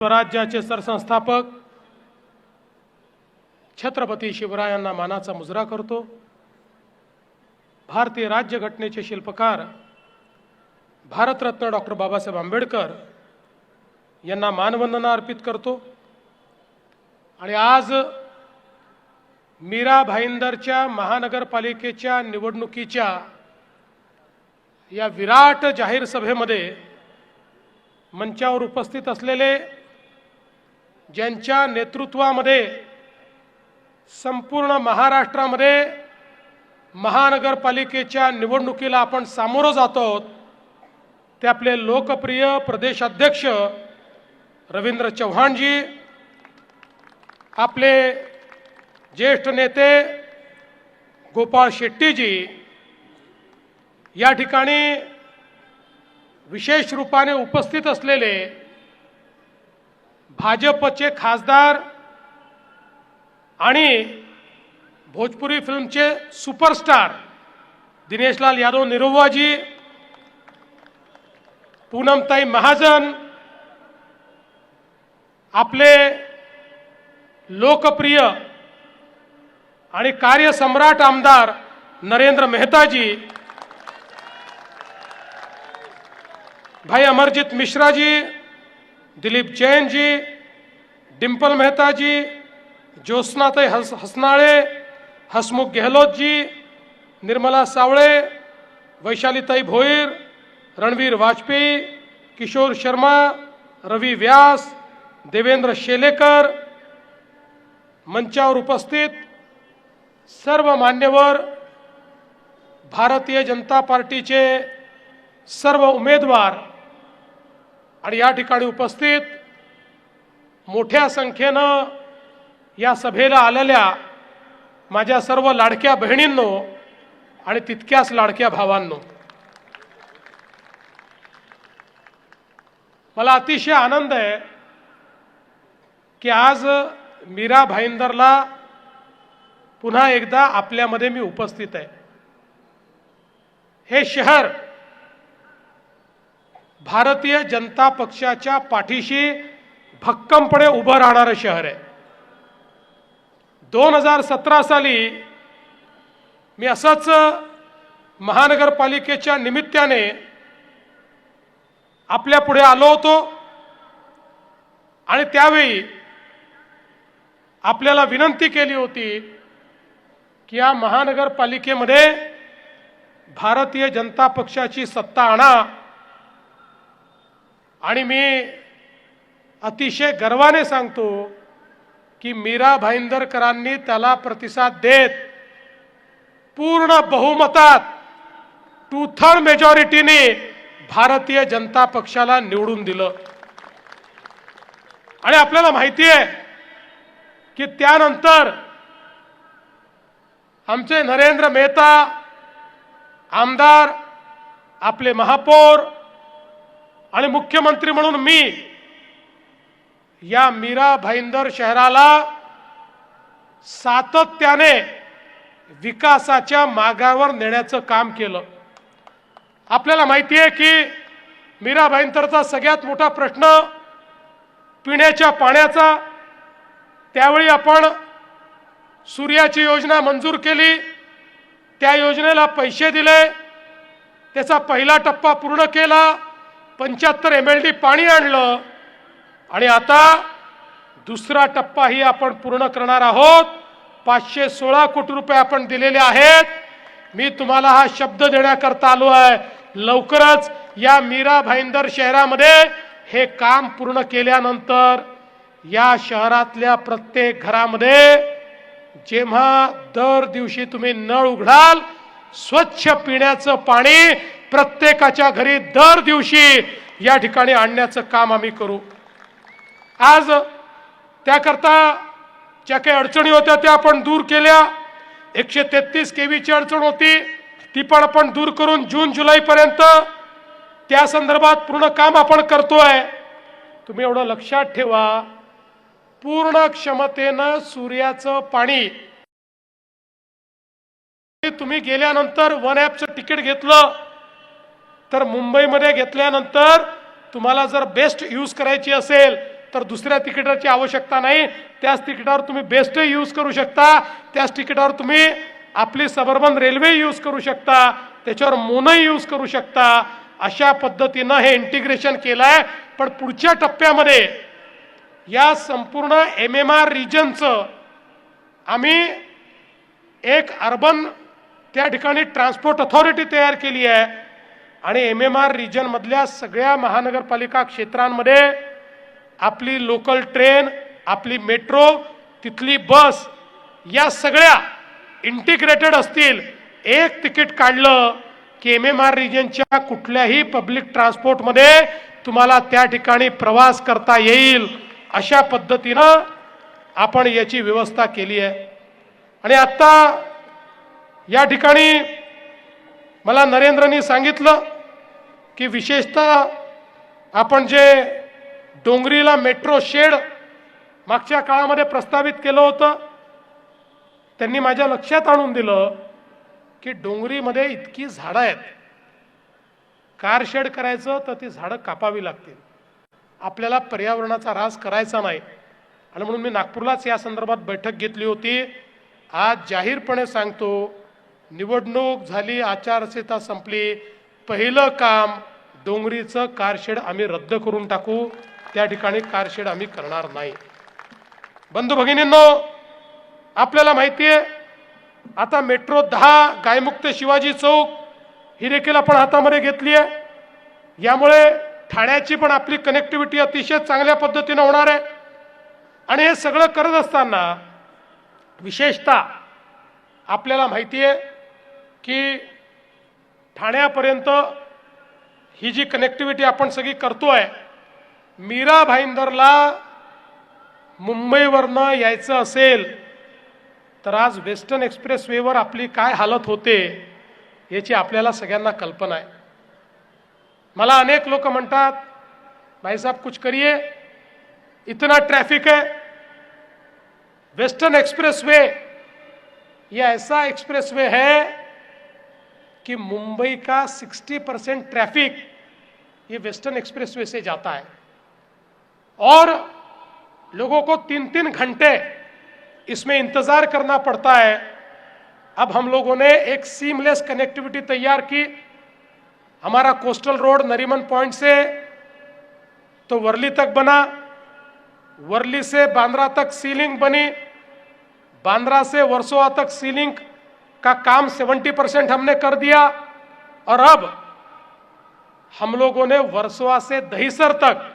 स्वराज्याचे सरसंस्थापक छत्रपती शिवरायांना मानाचा मुजरा करतो। भारतीय राज्यघटनेचे शिल्पकार भारतरत्न डॉक्टर बाबासाहेब आंबेडकर यांना मानवंदना अर्पित करतो। आणि आज मीरा भाईंदरच्या महानगरपालिकेच्या निवडणुकीच्या या विराट जाहीर सभेमध्ये मंचावर उपस्थित असलेले ज्यांच्या नेतृत्वामध्ये संपूर्ण महाराष्ट्रामध्ये महानगरपालिकेच्या निवडणुकीला आपण सामोरं जात आहोत ते आपले लोकप्रिय प्रदेशाध्यक्ष रवींद्र चव्हाणजी, आपले ज्येष्ठ नेते गोपाळ शेट्टीजी, या ठिकाणी विशेष रूपाने उपस्थित असलेले भाजपचे खासदार आणि भोजपुरी फिल्मचे सुपरस्टार दिनेशलाल यादव निरुवाजी, पूनमताई महाजन, आपले लोकप्रिय आणि कार्यसम्राट आमदार नरेंद्र मेहताजी, भाई अमरजीत मिश्रा जी, दिलीप जैन जी, डिंपल मेहता जी, ज्योत्स्नाताई हसनाळे, हसमुख गेहलोत जी, निर्मला सावळे, वैशालीताई भोईर, रणवीर वाजपेयी, किशोर शर्मा, रवि व्यास, देवेंद्र शेलेकर, मंचावर उपस्थित सर्व मान्यवर, भारतीय जनता पार्टीचे सर्व उमेदवार आणि या ठिकाणी उपस्थित मोठ्या संख्येनं या सभेला आलेल्या माझ्या सर्व लाडक्या बहिणींनो आणि तितक्याच लाडक्या भावांनो, मला अतिशय आनंद आहे की आज मीरा भाईंदरला पुन्हा एकदा आपल्यामध्ये मी उपस्थित आहे। हे शहर भारतीय जनता पक्षाच्या पाठीशी भक्कमपणे उभं राहणारं शहर आहे। 2017 साली मी असंच महानगरपालिकेच्या निमित्ताने आपल्या पुढे आलो होतो आणि त्यावेळी आपल्याला विनंती केली होती की या महानगरपालिकेमध्ये भारतीय जनता पक्षाची सत्ता आणा। आणि मी अतिशय गर्वाने सांगतो की मीरा भाईंदरकरांनी त्याला प्रतिसाद देत पूर्ण बहुमतात 2/3 मेजॉरिटीने भारतीय जनता पक्षाला निवडून दिलं। आणि आपल्याला माहिती आहे की त्यानंतर आमचे नरेंद्र मेहता आमदार, आपले महापौर आणि मुख्यमंत्री म्हणून मी या मीरा भाईंदर शहराला सातत्याने विकासाच्या मार्गावर नेण्याचं काम केलं। आपल्याला माहिती आहे की मीरा भाईंदरचा सगळ्यात मोठा प्रश्न पिण्याच्या पाण्याचा। त्यावेळी आपण सूर्याची योजना मंजूर केली, त्या योजनेला पैसे दिले, त्याचा पहिला टप्पा पूर्ण केला, 75 MLD पाणी आणलं आणि आता दुसरा टप्पाही आपण पूर्ण करणार आहोत। 516 कोटी रुपये आपण दिलेले आहेत। मी तुम्हाला हा शब्द देण्याकरता आलो आहे, लवकरच या मीरा भाईंदर शहरामध्ये हे काम पूर्ण केल्यानंतर या शहरातल्या प्रत्येक घरामध्ये जेव्हा दर दिवशी तुम्ही नळ उघडाल, स्वच्छ पिण्याचं पाणी प्रत्येकाच्या घरी दर दिवशी या ठिकाणी आणण्याचं काम आम्ही करू। आज त्याकरता ज्या काही अडचणी होत्या त्या आपण दूर केल्या। 133 kVची अडचण होती, ती पण आपण दूर करून जून जुलैपर्यंत त्या संदर्भात पूर्ण काम आपण करतोय। तुम्ही एवढं लक्षात ठेवा, पूर्ण क्षमतेनं सूर्याचं पाणी तुम्ही गेल्यानंतर वन ॲपचं तिकीट घेतलं तर मुंबईमध्ये घेतल्यानंतर तुम्हाला जर बेस्ट यूज करायची असेल तर दुसऱ्या तिकिटाची आवश्यकता नाही, त्याच तिकिटावर तुम्ही बेस्टही यूज करू शकता, त्याच तिकिटावर तुम्ही आपली सबर्बन रेल्वे यूज करू शकता, त्याच्यावर मोनही यूज करू शकता. अशा पद्धतीनं हे इंटिग्रेशन केलं आहे. पण पुढच्या टप्प्यामध्ये या संपूर्ण MMR रिजनचं आम्ही एक अर्बन त्या ठिकाणी ट्रान्सपोर्ट अथॉरिटी तयार केली आहे आणि MMR रिजनमधल्या सगळ्या महानगरपालिका क्षेत्रांमध्ये आपली लोकल ट्रेन, आपली मेट्रो, तिथली बस या सगळ्या इंटिग्रेटेड असतील. एक तिकीट काढलं की MMR रिजनच्या कुठल्याही पब्लिक ट्रान्सपोर्टमध्ये तुम्हाला त्या ठिकाणी प्रवास करता येईल. अशा पद्धतीनं आपण याची व्यवस्था केली आहे. आणि आता या ठिकाणी मला नरेंद्रनी सांगितलं की विशेषतः आपण जे डोंगरीला मेट्रो शेड मागच्या काळामध्ये प्रस्तावित केलं होतं, त्यांनी माझ्या लक्षात आणून दिलं की डोंगरीमध्ये इतकी झाडं आहेत, कार शेड करायचं तर ती झाडं कापावी लागतील. आपल्याला पर्यावरणाचा ऱ्हास करायचा नाही. आणि म्हणून मी नागपूरलाच या संदर्भात बैठक घेतली होती. आज जाहीरपणे सांगतो, निवडणूक झाली, आचारसंहिता संपली, पहिलं काम डोंगरीचं कारशेड आम्ही रद्द करून टाकू. त्या ठिकाणी कारशेड आम्ही करणार नाही. बंधू भगिनींनो, आपल्याला माहिती आहे आता मेट्रो 10 गायमुक्त शिवाजी चौक ही देखील आपण हातामध्ये घेतली आहे. यामुळे ठाण्याची पण आपली कनेक्टिव्हिटी अतिशय चांगल्या पद्धतीने होणार आहे. आणि हे सगळं करत असताना विशेषतः आपल्याला माहिती आहे की ठाण्यापर्यंत ही जी कनेक्टिव्हिटी आपण सगळी करतोय, मीरा भाईंदरला मुंबईवरनं यायचं असेल तर आज वेस्टर्न एक्सप्रेसवेवर आपली काय हालत होते याची आपल्याला सगळ्यांना कल्पना आहे. मला अनेक लोक म्हणतात, भाई साहब कुछ करिए, इतना ट्रैफिक है. वेस्टर्न एक्सप्रेसवे ये ऐसा एक्सप्रेसवे है कि मुंबई का 60% ट्रैफिक ये वेस्टर्न एक्सप्रेसवे से जाता है और लोगों को 3-3 घंटे इसमें इंतजार करना पड़ता है. अब हम लोगों ने एक सीमलेस कनेक्टिविटी तैयार की. हमारा कोस्टल रोड नरीमन पॉइंट से तो वर्ली तक बना, वर्ली से बांद्रा तक सी लिंक बनी, बांद्रा से वर्सोवा तक सी लिंक का काम 70% हमने कर दिया. और अब हम लोगों ने वर्सोवा से दहीसर तक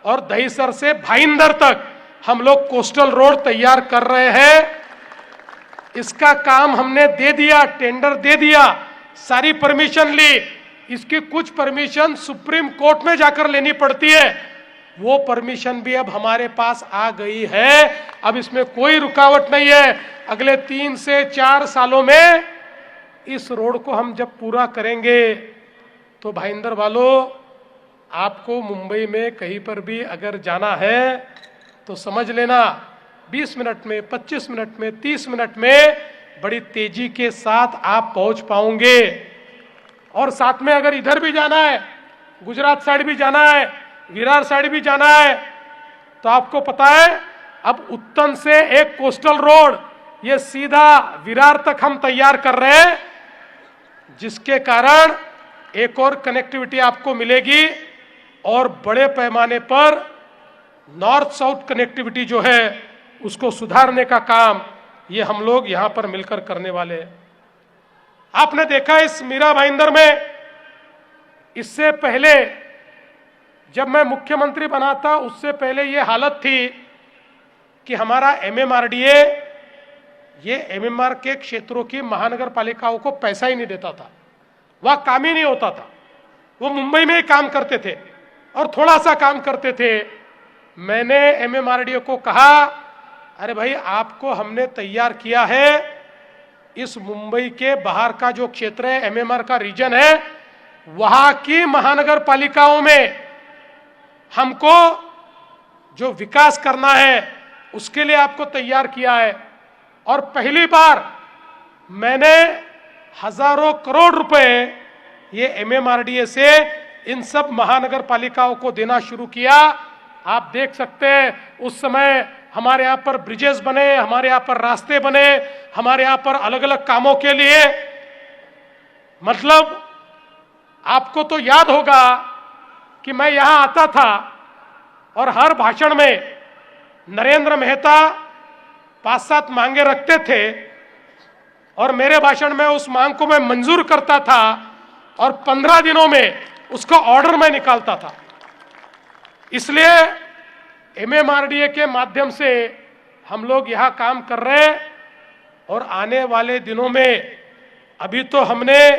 और दहीसर से भाईंदर तक हम लोग कोस्टल रोड तैयार कर रहे हैं. इसका काम हमने दे दिया, टेंडर दे दिया, सारी परमिशन ली. इसकी कुछ परमिशन सुप्रीम कोर्ट में जाकर लेनी पड़ती है, वो परमिशन भी अब हमारे पास आ गई है. अब इसमें कोई रुकावट नहीं है. अगले 3 से 4 सालों में इस रोड को हम जब पूरा करेंगे तो भाईंदर वालों, आपको मुंबई में कहीं पर भी अगर जाना है तो समझ लेना 20 मिनट में, 25 मिनट में, 30 मिनट में बड़ी तेजी के साथ आप पहुंच पाओगे. और साथ में अगर इधर भी जाना है, गुजरात साइड भी जाना है, विरार साइड भी जाना है, तो आपको पता है अब उत्तन से एक कोस्टल रोड ये सीधा विरार तक हम तैयार कर रहे हैं, जिसके कारण एक और कनेक्टिविटी आपको मिलेगी. और बड़े पैमाने पर नॉर्थ साउथ कनेक्टिविटी जो है उसको सुधारने का काम ये हम लोग यहां पर मिलकर करने वाले हैं. आपने देखा इस मीरा भाईंदर में, इससे पहले जब मैं मुख्यमंत्री बना था उससे पहले ये हालत थी कि हमारा MMRDA ये MMR के क्षेत्रों की महानगर पालिकाओं को पैसा ही नहीं देता था, वह काम ही नहीं होता था. वो मुंबई में ही काम करते थे और थोड़ा सा काम करते थे. मैंने MMRDA को कहा, अरे भाई आपको हमने तैयार किया है, इस मुंबई के बाहर का जो क्षेत्र है, MMR का रीजन है, वहां की महानगर पालिकाओं में हमको जो विकास करना है उसके लिए आपको तैयार किया है. और पहली बार मैंने हजारों करोड़ रुपए ये MMRDA से इन सब महानगर पालिकाओं को देना शुरू किया. आप देख सकते हैं उस समय हमारे यहाँ पर ब्रिजेस बने, हमारे यहाँ पर रास्ते बने, हमारे यहाँ पर अलग अलग कामों के लिए। मतलब आपको तो याद होगा कि मैं यहां आता था और हर भाषण में नरेंद्र मेहता 5-7 मांगे रखते थे और मेरे भाषण में उस मांग को मैं मंजूर करता था और 15 दिनों में उसका ऑर्डर मैं निकालता था। इसलिए एमएमआरडीए के माध्यम से हम लोग यहां काम कर रहे हैं और आने वाले दिनों में अभी तो हमने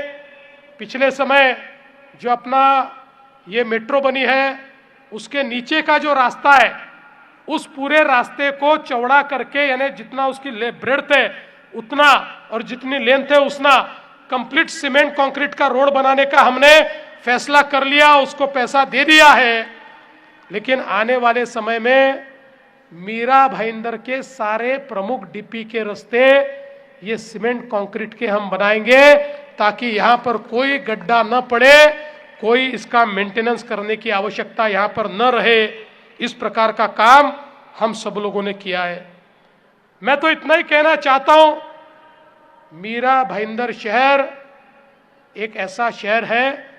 पिछले समय जो अपना ये मेट्रो बनी है उसके नीचे का जो रास्ता है उस पूरे रास्ते को चौड़ा करके, यानी जितना उसकी ब्रेड्थ है उतना और जितनी लेंथ है उतना कंप्लीट सीमेंट कंक्रीट का रोड बनाने का हमने फैसला कर लिया, उसको पैसा दे दिया है। लेकिन आने वाले समय में मीरा भाईंदर के सारे प्रमुख डीपी के रास्ते ये सीमेंट कंक्रीट के हम बनाएंगे ताकि यहां पर कोई गड्ढा न पड़े, कोई इसका मेंटेनेंस करने की आवश्यकता यहां पर न रहे। इस प्रकार का काम हम सब लोगों ने किया है। मैं तो इतना ही कहना चाहता हूं, मीरा भाईंदर शहर एक ऐसा शहर है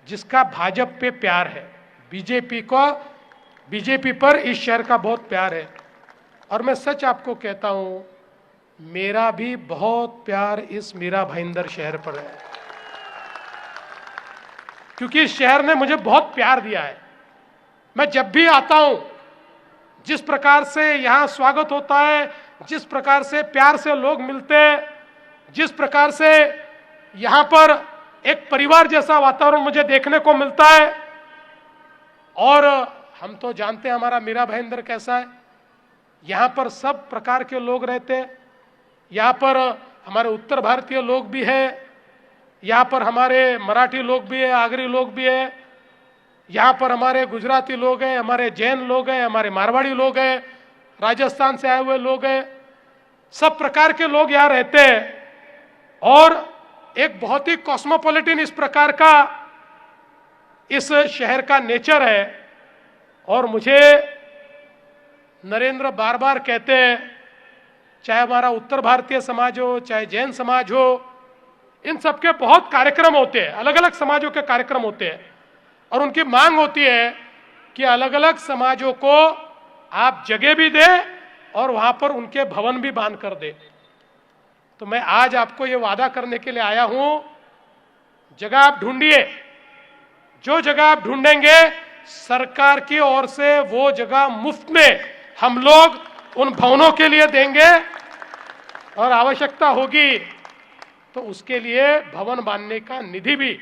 जिसका भाजपा पे प्यार है, बीजेपी पर इस शहर का बहुत प्यार है। और मैं सच आपको कहता हूं, मेरा भी बहुत प्यार इस मीरा भाईंदर शहर पर है, क्योंकि इस शहर ने मुझे बहुत प्यार दिया है। मैं जब भी आता हूं, जिस प्रकार से यहां स्वागत होता है, जिस प्रकार से प्यार से लोग मिलते हैं, जिस प्रकार से यहां पर एक परिवार जैसा वातावरण मुझे देखने को मिलता है। और हम तो जानते हैं हमारा मीरा भाईंदर कैसा है। यहां पर सब प्रकार के लोग रहते हैं। यहां पर हमारे उत्तर भारतीय लोग भी हैं, यहां पर हमारे मराठी लोग भी हैं, आगरी लोग भी हैं, यहां पर हमारे गुजराती लोग हैं, हमारे जैन लोग हैं, हमारे मारवाड़ी लोग हैं, राजस्थान से आए हुए लोग हैं। सब प्रकार के लोग यहां रहते हैं और एक बहुत ही कॉस्मोपॉलिटन इस प्रकार का इस शहर का नेचर है। और मुझे नरेंद्र बार बार कहते हैं, चाहे हमारा उत्तर भारतीय समाज हो, चाहे जैन समाज हो, इन सबके बहुत कार्यक्रम होते हैं, अलग अलग समाजों के कार्यक्रम होते हैं और उनकी मांग होती है कि अलग अलग समाजों को आप जगह भी दें और वहां पर उनके भवन भी बांध कर दे। तो मैं आज आपको ये वादा करने के लिए आया हूं, जगह आप ढूंढिए, जो जगह आप ढूंढेंगे सरकार की ओर से वो जगह मुफ्त में हम लोग उन भवनों के लिए देंगे और आवश्यकता होगी तो उसके लिए भवन बांधने का निधि भी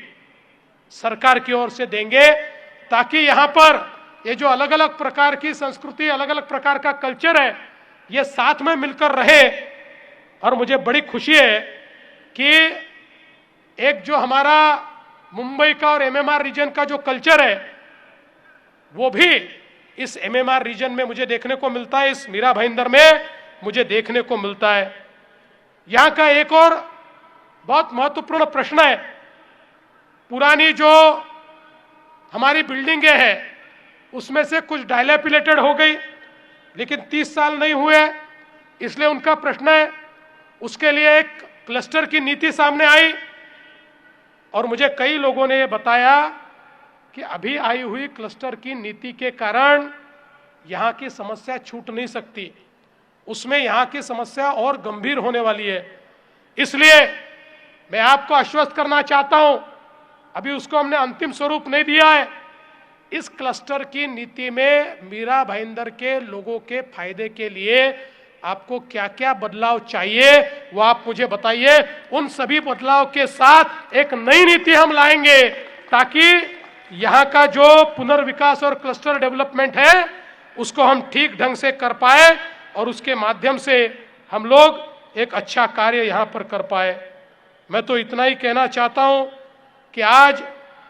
सरकार की ओर से देंगे, ताकि यहां पर ये जो अलग अलग प्रकार की संस्कृति, अलग अलग प्रकार का कल्चर है, ये साथ में मिलकर रहे। और मुझे बड़ी खुशी है कि एक जो हमारा मुंबई का और एमएमआर रीजन का जो कल्चर है वो भी इस एमएमआर रीजन में मुझे देखने को मिलता है, इस मीरा भाईंदर में मुझे देखने को मिलता है। यहां का एक और बहुत महत्वपूर्ण प्रश्न है, पुरानी जो हमारी बिल्डिंगें हैं उसमें से कुछ डायलैपिलेटेड हो गई, लेकिन 30 साल नहीं हुए, इसलिए उनका प्रश्न है। उसके लिए एक क्लस्टर की नीति सामने आई और मुझे कई लोगों ने ये बताया कि अभी आई हुई क्लस्टर की नीति के कारण यहाँ की समस्या छूट नहीं सकती, उसमें यहाँ की समस्या और गंभीर होने वाली है। इसलिए मैं आपको आश्वस्त करना चाहता हूं, अभी उसको हमने अंतिम स्वरूप नहीं दिया है। इस क्लस्टर की नीति में मीरा भाईंदर के लोगों के फायदे के लिए आपको क्या क्या बदलाव चाहिए वो आप मुझे बताइए। उन सभी बदलाव के साथ एक नई नीति हम लाएंगे ताकि यहाँ का जो पुनर्विकास और क्लस्टर डेवलपमेंट है उसको हम ठीक ढंग से कर पाए और उसके माध्यम से हम लोग एक अच्छा कार्य यहाँ पर कर पाए। मैं तो इतना ही कहना चाहता हूँ कि आज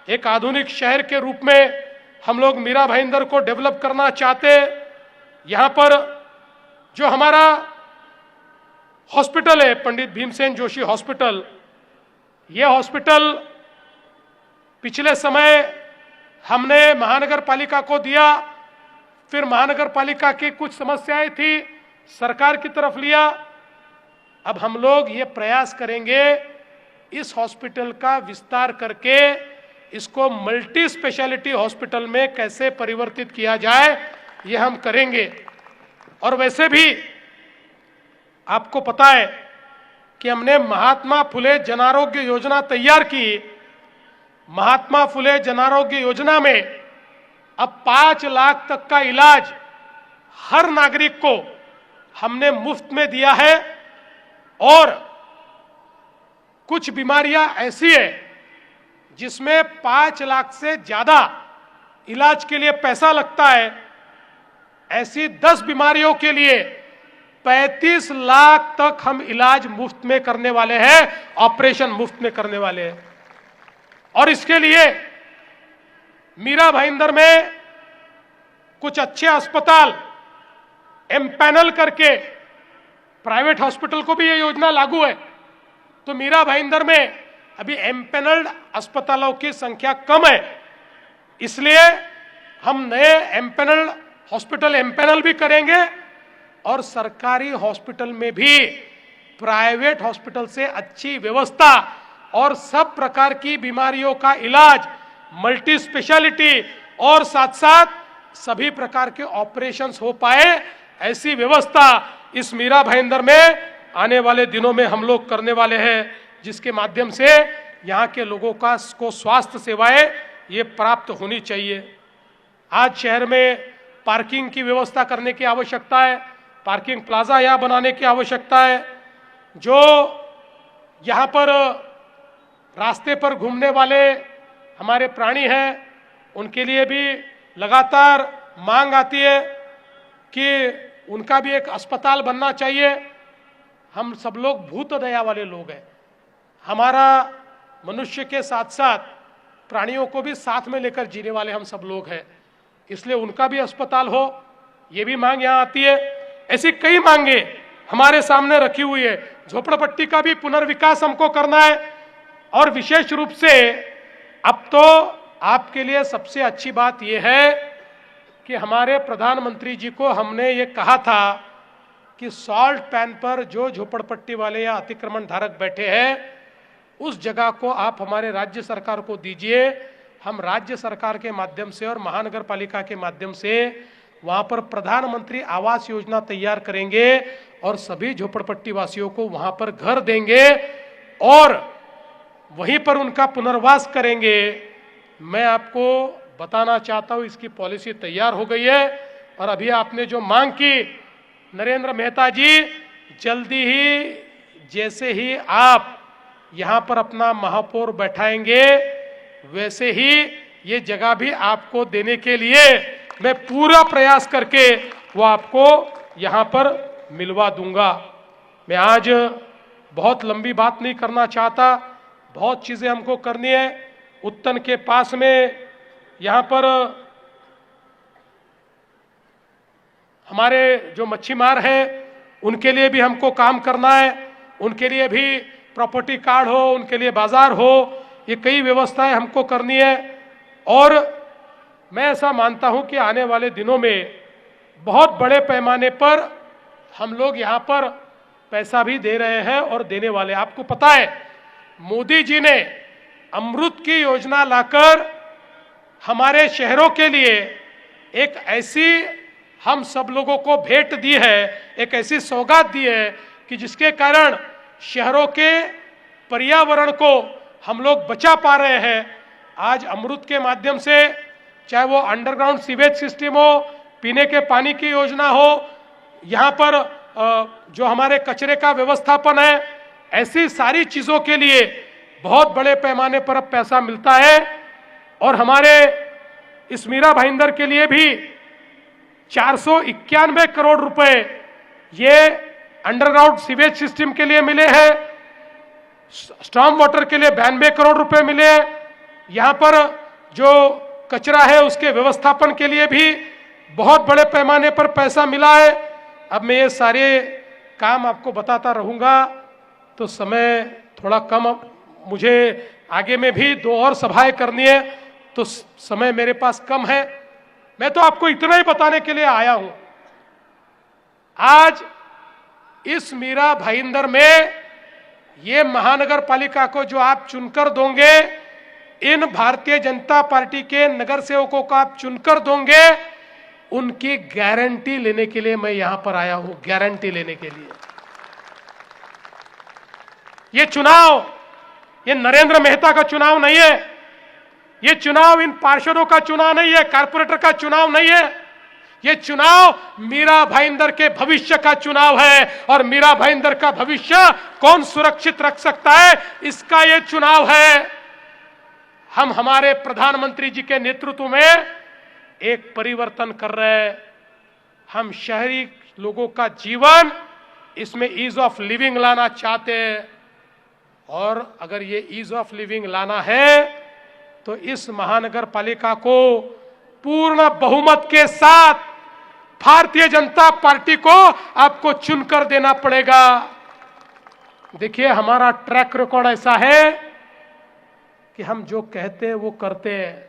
एक आधुनिक शहर के रूप में हम लोग मीरा भाईंदर को डेवलप करना चाहते। यहाँ पर जो हमारा हॉस्पिटल है, पंडित भीमसेन जोशी हॉस्पिटल, ये हॉस्पिटल पिछले समय हमने महानगर पालिका को दिया, फिर महानगर पालिका की कुछ समस्याएं थी, सरकार की तरफ लिया। अब हम लोग ये प्रयास करेंगे इस हॉस्पिटल का विस्तार करके इसको मल्टी स्पेशलिटी हॉस्पिटल में कैसे परिवर्तित किया जाए, ये हम करेंगे। और वैसे भी आपको पता है कि हमने महात्मा फुले जन आरोग्य योजना तैयार की। महात्मा फुले जन आरोग्य योजना में अब 5 लाख तक का इलाज हर नागरिक को हमने मुफ्त में दिया है। और कुछ बीमारियां ऐसी है जिसमें 5 लाख से ज्यादा इलाज के लिए पैसा लगता है। ऐसी 10 बीमारियों के लिए 35 लाख तक हम इलाज मुफ्त में करने वाले हैं, ऑपरेशन मुफ्त में करने वाले हैं। और इसके लिए मीरा भाईंदर में कुछ अच्छे अस्पताल एमपैनल करके, प्राइवेट हॉस्पिटल को भी ये योजना लागू है, तो मीरा भाईंदर में अभी एमपैनल्ड अस्पतालों की संख्या कम है, इसलिए हम नए एमपैनल्ड हॉस्पिटल एमपैनल भी करेंगे। और सरकारी हॉस्पिटल में भी प्राइवेट हॉस्पिटल से अच्छी व्यवस्था और सब प्रकार की बीमारियों का इलाज, मल्टी स्पेशलिटी और साथ साथ सभी प्रकार के ऑपरेशंस हो पाए, ऐसी व्यवस्था इस मीरा भाईंदर में आने वाले दिनों में हम लोग करने वाले हैं, जिसके माध्यम से यहाँ के लोगों को स्वास्थ्य सेवाएं ये प्राप्त होनी चाहिए। आज शहर में पार्किंग की व्यवस्था करने की आवश्यकता है, पार्किंग प्लाजा यहाँ बनाने की आवश्यकता है। जो यहाँ पर रास्ते पर घूमने वाले हमारे प्राणी हैं, उनके लिए भी लगातार मांग आती है कि उनका भी एक अस्पताल बनना चाहिए। हम सब लोग भूत दया वाले लोग हैं, हमारा मनुष्य के साथ साथ प्राणियों को भी साथ में लेकर जीने वाले हम सब लोग हैं, इसलिए उनका भी अस्पताल हो, ये भी मांग यहाँ आती है। ऐसी कई मांगे हमारे सामने रखी हुई है। झोपड़पट्टी का भी पुनर्विकास हमको करना है। और विशेष रूप से अब तो आपके लिए सबसे अच्छी बात यह है कि हमारे प्रधानमंत्री जी को हमने ये कहा था कि सॉल्ट पैन पर जो झोपड़पट्टी वाले या अतिक्रमण धारक बैठे हैं, उस जगह को आप हमारे राज्य सरकार को दीजिए। हम राज्य सरकार के माध्यम से और महानगर पालिका के माध्यम से वहां पर प्रधानमंत्री आवास योजना तैयार करेंगे और सभी झोपड़पट्टी वासियों को वहां पर घर देंगे और वहीं पर उनका पुनर्वास करेंगे। मैं आपको बताना चाहता हूं, इसकी पॉलिसी तैयार हो गई है। और अभी आपने जो मांग की नरेंद्र मेहता जी, जल्दी ही जैसे ही आप यहां पर अपना महापौर बैठाएंगे, वैसे ही ये जगह भी आपको देने के लिए मैं पूरा प्रयास करके वो आपको यहां पर मिलवा दूंगा। मैं आज बहुत लंबी बात नहीं करना चाहता, बहुत चीजें हमको करनी है। उत्तन के पास में यहां पर हमारे जो मच्छीमार हैं, उनके लिए भी हमको काम करना है। उनके लिए भी प्रॉपर्टी कार्ड हो, उनके लिए बाजार हो, ये कई व्यवस्थाएं हमको करनी है। और मैं ऐसा मानता हूं कि आने वाले दिनों में बहुत बड़े पैमाने पर हम लोग यहाँ पर पैसा भी दे रहे हैं और देने वाले। आपको पता है, मोदी जी ने अमृत की योजना लाकर हमारे शहरों के लिए एक ऐसी हम सब लोगों को भेंट दी है, एक ऐसी सौगात दी है कि जिसके कारण शहरों के पर्यावरण को हम लोग बचा पा रहे हैं। आज अमृत के माध्यम से, चाहे वो अंडरग्राउंड सीवेज सिस्टम हो, पीने के पानी की योजना हो, यहाँ पर जो हमारे कचरे का व्यवस्थापन है, ऐसी सारी चीजों के लिए बहुत बड़े पैमाने पर अब पैसा मिलता है। और हमारे इस मीरा भाईंदर के लिए भी 491 करोड़ रुपए ये अंडरग्राउंड सीवेज सिस्टम के लिए मिले हैं। स्टॉर्म वाटर के लिए 92 करोड़ रुपए मिले। यहाँ पर जो कचरा है उसके व्यवस्थापन के लिए भी बहुत बड़े पैमाने पर पैसा मिला है। अब मैं ये सारे काम आपको बताता रहूंगा तो समय थोड़ा कम, मुझे आगे में भी 2 और सभाएं करनी है तो समय मेरे पास कम है। मैं तो आपको इतना ही बताने के लिए आया हूं, आज इस मीरा भाईंदर में ये महानगर पालिका को जो आप चुनकर दोगे, इन भारतीय जनता पार्टी के नगर सेवकों को आप चुनकर दोगे, उनकी गारंटी लेने के लिए मैं यहां पर आया हूं, गारंटी लेने के लिए। ये चुनाव ये नरेंद्र मेहता का चुनाव नहीं है, ये चुनाव इन पार्षदों का चुनाव नहीं है, कारपोरेटर का चुनाव नहीं है, ये चुनाव मीरा भाईंदर के भविष्य का चुनाव है। और मीरा भाईंदर का भविष्य कौन सुरक्षित रख सकता है, इसका ये चुनाव है। हम हमारे प्रधानमंत्री जी के नेतृत्व में एक परिवर्तन कर रहे हैं। हम शहरी लोगों का जीवन, इसमें ईज ऑफ लिविंग लाना चाहते हैं। और अगर ये ईज ऑफ लिविंग लाना है तो इस महानगर पालिका को पूर्ण बहुमत के साथ भारतीय जनता पार्टी को आपको चुनकर देना पड़ेगा। देखिए, हमारा ट्रैक रिकॉर्ड ऐसा है कि हम जो कहते हैं वो करते हैं,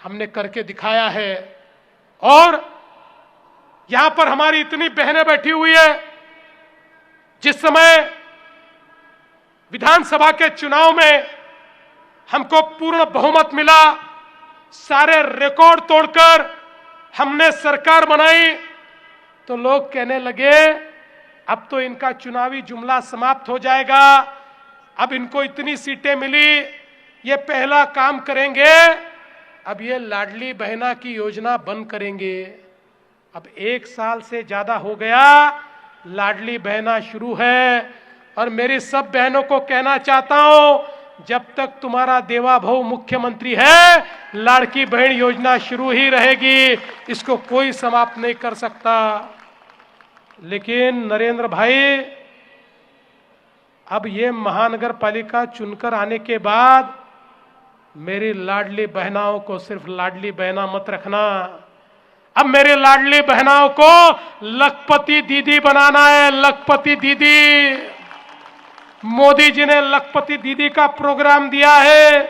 हमने करके दिखाया है। और यहां पर हमारी इतनी बहनें बैठी हुई है, जिस समय विधानसभा के चुनाव में हमको पूर्ण बहुमत मिला, सारे रिकॉर्ड तोड़कर हमने सरकार बनाई, तो लोग कहने लगे अब तो इनका चुनावी जुमला समाप्त हो जाएगा, अब इनको इतनी सीटें मिली, ये पहला काम करेंगे, अब ये लाडली बहना की योजना बंद करेंगे। अब 1 साल से ज्यादा हो गया, लाडली बहना शुरू है। और मेरी सब बहनों को कहना चाहता हूं, जब तक तुम्हारा देवा भाऊ मुख्यमंत्री है, लाड़की बहन योजना शुरू ही रहेगी, इसको कोई समाप्त नहीं कर सकता। लेकिन नरेंद्र भाई, अब ये महानगर पालिका चुनकर आने के बाद मेरी लाडली बहनाओं को सिर्फ लाडली बहना मत रखना, अब मेरी लाडली बहनाओं को लखपति दीदी बनाना है, लखपति दीदी। मोदी जी ने लखपति दीदी का प्रोग्राम दिया है,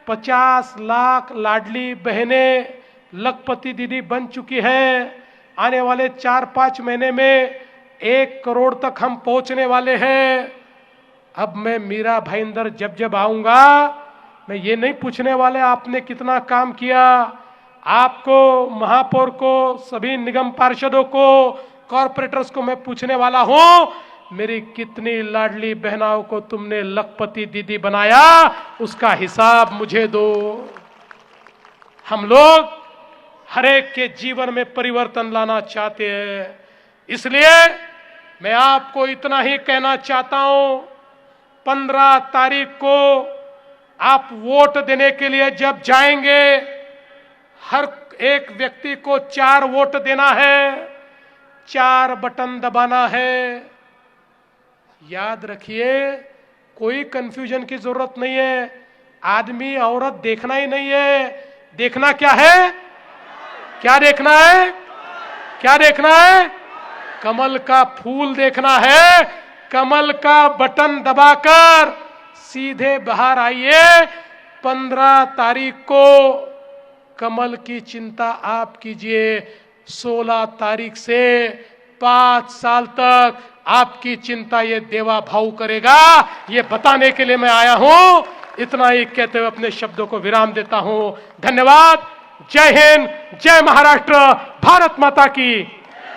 50 लाख लाडली बहनें लखपति दीदी बन चुकी हैं। आने वाले 4-5 महीने में 1 करोड़ तक हम पहुंचने वाले हैं। अब मैं मीरा भाईंदर जब जब आऊंगा, मैं ये नहीं पूछने वाले आपने कितना काम किया, आपको, महापौर को, सभी निगम पार्षदों को, कॉर्पोरेटर्स को मैं पूछने वाला हूं, मेरी कितनी लाडली बहनाओं को तुमने लखपति दीदी बनाया, उसका हिसाब मुझे दो। हम लोग हर एक के जीवन में परिवर्तन लाना चाहते हैं, इसलिए मैं आपको इतना ही कहना चाहता हूं, 15 तारीख को आप वोट देने के लिए जब जाएंगे, हर एक व्यक्ति को 4 वोट देना है, 4 बटन दबाना है। याद रखिए, कोई कंफ्यूजन की जरूरत नहीं है, आदमी औरत देखना ही नहीं है। देखना क्या है? क्या देखना है? क्या देखना है? कमल का फूल देखना है। कमल का बटन दबाकर सीधे बाहर आइए। 15 तारीख को कमल की चिंता आप कीजिए, 16 तारीख से 5 साल तक आपकी चिंता ये देवा भाऊ करेगा, ये बताने के लिए मैं आया हूं। इतना ही कहते हुए अपने शब्दों को विराम देता हूं। धन्यवाद। जय हिंद, जय महाराष्ट्र, भारत माता की।